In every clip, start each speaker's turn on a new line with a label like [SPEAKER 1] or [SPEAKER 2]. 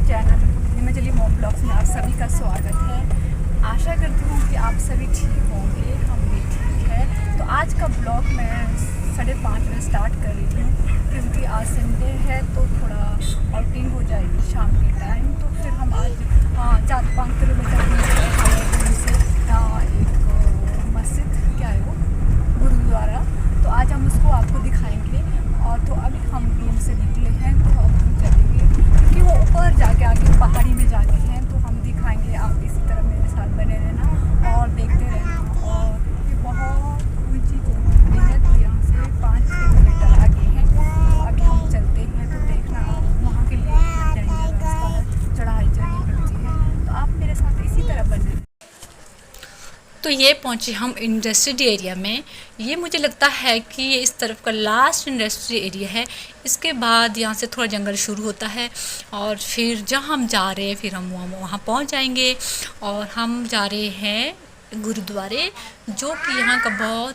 [SPEAKER 1] Channel Himachali mom blogs में आप सभी का स्वागत है। आशा करती हूँ कि आप सभी ठीक होंगे, हम भी ठीक है। तो आज का ब्लॉग मैं 5:30 बजे स्टार्ट कर रही हूँ क्योंकि आज संडे है तो थोड़ा आउटिंग हो जाएगी शाम के टाइम। तो फिर हम आज 4-5 किलोमीटर से एक मस्जिद क्या है वो गुरुद्वारा, तो आज हम उसको आपको दिखाएंगे। और तो अभी हम रूम से निकले हैं तो अब हम चलेंगे क्योंकि वो ऊपर जाके आगे पहाड़ी में जाके हैं, तो हम दिखाएंगे। आप इसी तरह मेरे साथ बने रहना और देखते रहना। और ये बहुत ऊंची चोटी है, तो यहाँ से 5 किलोमीटर आगे हैं। तो अभी हम चलते हैं तो देखना आप वहाँ के लिए डेंजर रास्ता है, चढ़ाई चढ़नी पड़ती है। तो आप मेरे साथ इसी तरह बने रहें।
[SPEAKER 2] तो ये पहुँचे हम इंडस्ट्रियल एरिया में। ये मुझे लगता है कि ये इस तरफ का लास्ट इंडस्ट्रियल एरिया है। इसके बाद यहाँ से थोड़ा जंगल शुरू होता है और फिर जहाँ हम जा रहे हैं फिर हम वहाँ पहुँच जाएंगे। और हम जा रहे हैं गुरुद्वारे, जो कि यहाँ का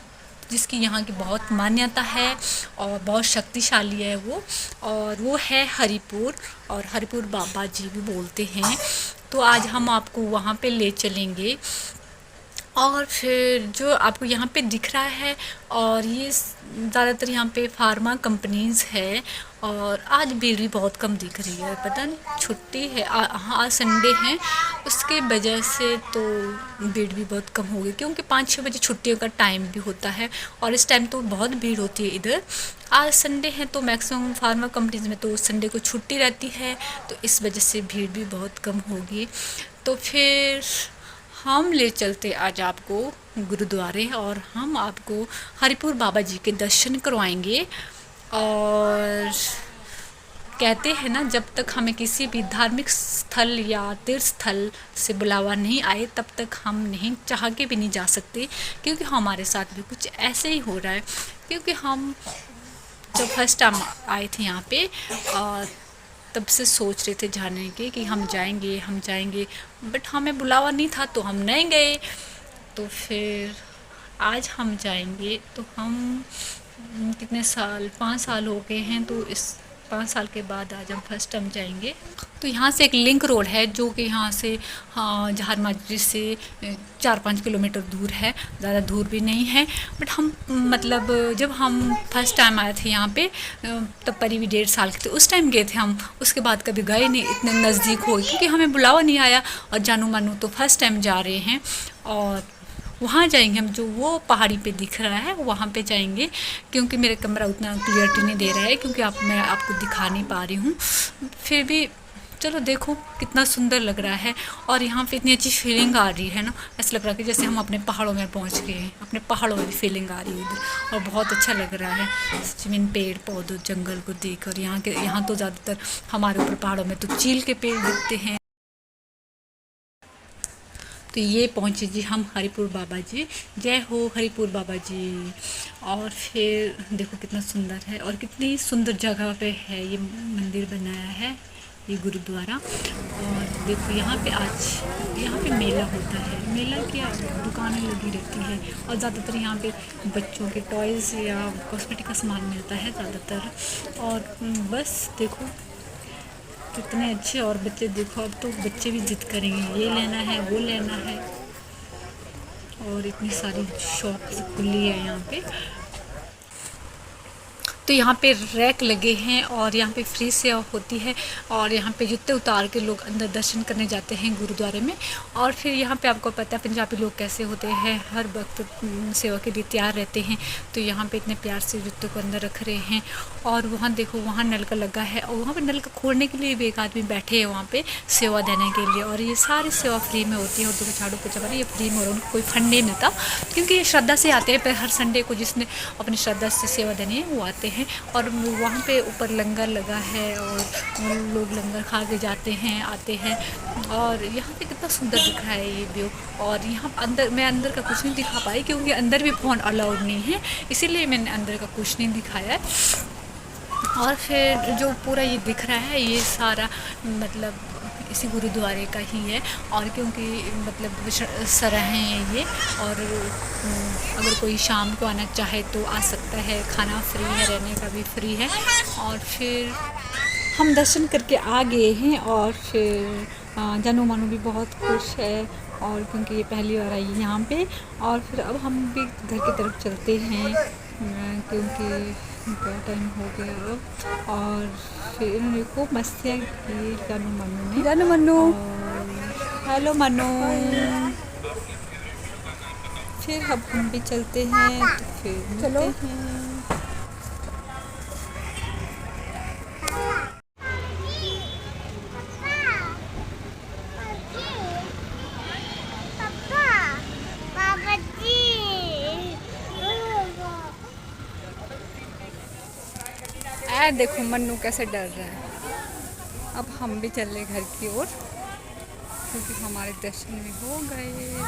[SPEAKER 2] जिसकी यहाँ की बहुत मान्यता है और बहुत शक्तिशाली है वो, और वो है हरिपुर, और हरिपुर बाबा जी भी बोलते हैं। तो आज हम आपको वहाँ पे ले चलेंगे। और फिर जो आपको यहाँ पे दिख रहा है, और ये ज़्यादातर यहाँ पे फार्मा कंपनीज़ है। और आज भीड़ भी बहुत कम दिख रही है, पता नहीं छुट्टी है, हाँ आज संडे है, उसके वजह से तो भीड़ भी बहुत कम होगी क्योंकि 5-6 बजे छुट्टियों का टाइम भी होता है और इस टाइम तो बहुत भीड़ होती है इधर। आज संडे है तो मैक्सिमम फार्मा कंपनीज़ में तो संडे को छुट्टी रहती है, तो इस वजह से भीड़ भी बहुत कम होगी। तो फिर हम ले चलते आज आपको गुरुद्वारे और हम आपको हरिपुर बाबा जी के दर्शन करवाएंगे। और कहते हैं ना, जब तक हमें किसी भी धार्मिक स्थल या तीर्थ स्थल से बुलावा नहीं आए तब तक हम नहीं चाह के भी नहीं जा सकते, क्योंकि हमारे साथ भी कुछ ऐसे ही हो रहा है। क्योंकि हम जब फर्स्ट टाइम आए थे यहाँ पे और तब से सोच रहे थे जाने के कि हम जाएंगे, बट हमें बुलावा नहीं था तो हम नहीं गए। तो फिर आज हम जाएंगे। तो हम कितने साल 5 साल हो गए हैं, तो इस 5 साल के बाद आज हम फर्स्ट टाइम जाएंगे। तो यहाँ से एक लिंक रोड है जो कि यहाँ से जहार माजरी से 4-5 किलोमीटर दूर है, ज़्यादा दूर भी नहीं है। बट हम मतलब जब हम फर्स्ट टाइम आए थे यहाँ पे तब करीब 1.5 साल के थे, उस टाइम गए थे हम। उसके बाद कभी गए नहीं, इतने नज़दीक हो क्योंकि हमें बुलावा नहीं आया। और जानू मानू तो फर्स्ट टाइम जा रहे हैं और वहाँ जाएंगे हम, जो वो पहाड़ी पे दिख रहा है वहाँ पे जाएंगे। क्योंकि मेरा कैमरा उतना क्लियरिटी नहीं दे रहा है क्योंकि मैं आपको दिखा नहीं पा रही हूँ, फिर भी चलो देखो कितना सुंदर लग रहा है। और यहाँ पे इतनी अच्छी फीलिंग आ रही है ना, ऐसा लग रहा है कि जैसे हम अपने पहाड़ों में पहुँच गए हैं। अपने पहाड़ों वाली फीलिंग आ रही है इधर, और बहुत अच्छा लग रहा है ज़मीन, पेड़ पौधों जंगल को देख कर। यहाँ तो ज़्यादातर हमारे ऊपर पहाड़ों में तो चील के पेड़ दिखते हैं। तो ये पहुँचे जी हम हरिपुर बाबा जी। जय हो हरिपुर बाबा जी। और फिर देखो कितना सुंदर है और कितनी सुंदर जगह पे है ये मंदिर बनाया है, ये गुरुद्वारा। और देखो यहाँ पे मेला होता है। मेला क्या, दुकानें लगी रहती है और ज़्यादातर यहाँ पे बच्चों के टॉयज़ या कॉस्मेटिक का सामान मिलता है ज़्यादातर। और बस देखो कितने अच्छे, और बच्चे देखो, अब तो बच्चे भी जिद करेंगे ये लेना है वो लेना है। और इतनी सारी शॉप्स खुली है यहाँ पे। तो यहाँ पे रैक लगे हैं और यहाँ पे फ्री सेवा होती है। और यहाँ पे जूते उतार के लोग अंदर दर्शन करने जाते हैं गुरुद्वारे में। और फिर यहाँ पे आपको पता है पंजाबी लोग कैसे होते हैं, हर वक्त सेवा के लिए तैयार रहते हैं। तो यहाँ पे इतने प्यार से जूतों को अंदर रख रहे हैं। और वहाँ देखो वहाँ नल का लगा है, और वहाँ पे नल का खोलने के लिए भी एक आदमी बैठे हैं वहाँ पे सेवा देने के लिए। और ये सारी सेवा फ्री में होती है। और देखो झाड़ू पोछा वाली ये फ्री में, और उनको कोई फंड नहीं मिलता क्योंकि ये श्रद्धा से आते हैं। पर हर संडे को जिसने अपनी श्रद्धा से सेवा देनी है वो आते हैं। और वहाँ पे ऊपर लंगर लगा है और लोग लंगर खा के जाते हैं आते हैं। और यहाँ पे कितना सुंदर दिख रहा है ये व्यू। और यहाँ मैं अंदर का कुछ नहीं दिखा पाई क्योंकि अंदर भी फ़ोन अलाउड नहीं है, इसीलिए मैंने अंदर का कुछ नहीं दिखाया। और फिर जो पूरा ये दिख रहा है ये सारा मतलब इसी गुरुद्वारे का ही है। और क्योंकि मतलब सराहें हैं ये, और अगर कोई शाम को आना चाहे तो आ सकता है। खाना फ्री है, रहने का भी फ्री है। और फिर
[SPEAKER 1] हम दर्शन करके आ गए हैं और फिर जानू मानू भी बहुत खुश है और क्योंकि ये पहली बार आई है यहाँ पे। और फिर अब हम भी घर की तरफ चलते हैं क्योंकि क्या टाइम हो गया अब। और फिर इन्होंने खूब मस्तियाँ की जानू मानू ने। जानू मानू, हेलो मानू। फिर अब हम भी चलते हैं तो फिर चलो हैं। देखो मन्नू कैसे डर रहा है। अब हम भी चल रहे घर की ओर क्योंकि हमारे दर्शन भी हो गए।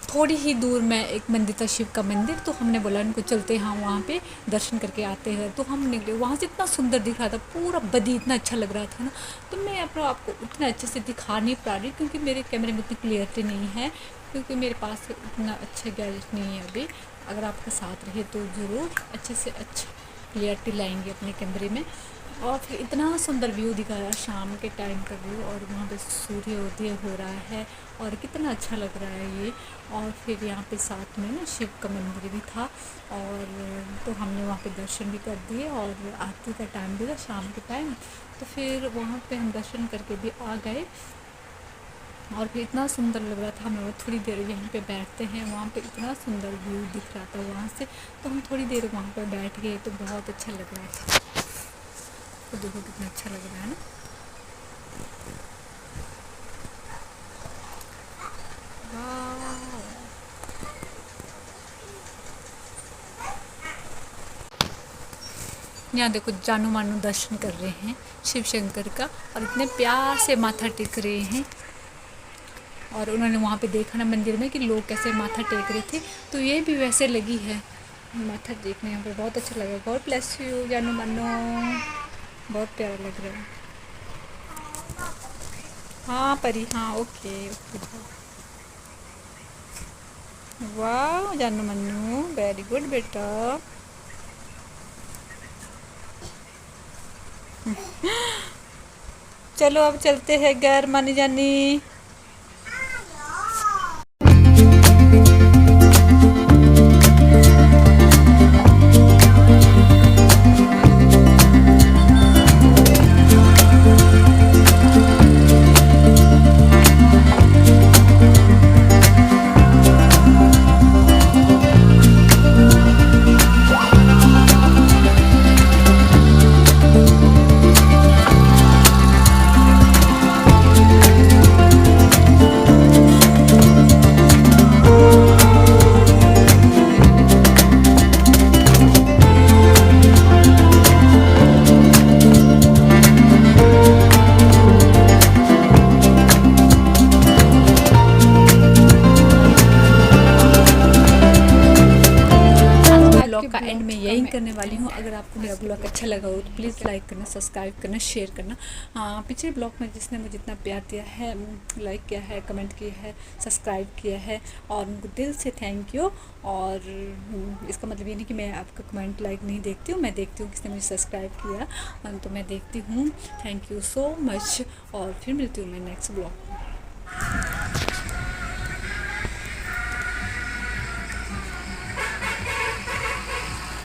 [SPEAKER 1] थोड़ी ही दूर में एक मंदिर था, शिव का मंदिर, तो हमने बोला उनको चलते हैं वहाँ पे दर्शन करके आते हैं। तो हम निकले, वहाँ से इतना सुंदर दिख रहा था, पूरा बदी इतना अच्छा लग रहा था ना। तो मैं अपना आपको उतना अच्छे से दिखा नहीं पा रही क्योंकि मेरे कैमरे में उतनी क्लियरिटी नहीं है, क्योंकि मेरे पास इतना अच्छा गैजेट नहीं है अभी। अगर आपके साथ रहे तो ज़रूर अच्छे से अच्छा क्लियरिटी लाएंगे अपने कैमरे में। और फिर इतना सुंदर व्यू दिखाया, शाम के टाइम का व्यू, और वहाँ पे सूर्योदय हो रहा है और कितना अच्छा लग रहा है ये। और फिर यहाँ पे साथ में ना शिव का मंदिर भी था, और तो हमने वहाँ पे दर्शन भी कर दिए और आरती का टाइम भी था शाम के टाइम। तो फिर वहाँ पे हम दर्शन करके भी आ गए और फिर इतना सुंदर लग रहा था। हम लोग थोड़ी देर यहाँ पे बैठते हैं, वहाँ पे इतना सुंदर व्यू दिख रहा था वहाँ से, तो हम थोड़ी देर वहाँ पे बैठ गए तो बहुत अच्छा लग रहा था। तो देखो कितना अच्छा लग रहा है ना। यहाँ देखो जानू मानू दर्शन कर रहे हैं शिव शंकर का, और इतने प्यार से माथा टेक रहे हैं। और उन्होंने वहाँ पे देखा ना मंदिर में कि लोग कैसे माथा टेक रहे थे, तो ये भी वैसे लगी है माथा टेकने। यहाँ पे बहुत अच्छा लगा। गॉड ब्लेस यू जानू मानू, बहुत प्यारा लग रहा है। हाँ परी, हाँ ओके ओके। वाह जानू मन्नू, वेरी गुड बेटा। चलो अब चलते हैं घर मानी जानी। का एंड में यही करने वाली हूँ। अगर आपको मेरा ब्लॉग अच्छा लगा हो तो प्लीज़ लाइक करना, सब्सक्राइब करना, शेयर करना। पिछले ब्लॉग में जिसने मुझे इतना प्यार दिया है, लाइक किया है, कमेंट किया है, सब्सक्राइब किया है, और उनको दिल से थैंक यू। और इसका मतलब ये नहीं कि मैं आपका कमेंट लाइक नहीं देखती हूँ, मैं देखती हूँ किसने मुझे सब्सक्राइब किया, तो मैं देखती हूँ। थैंक यू सो मच, और फिर मिलती हूँ मैं नेक्स्ट ब्लॉग।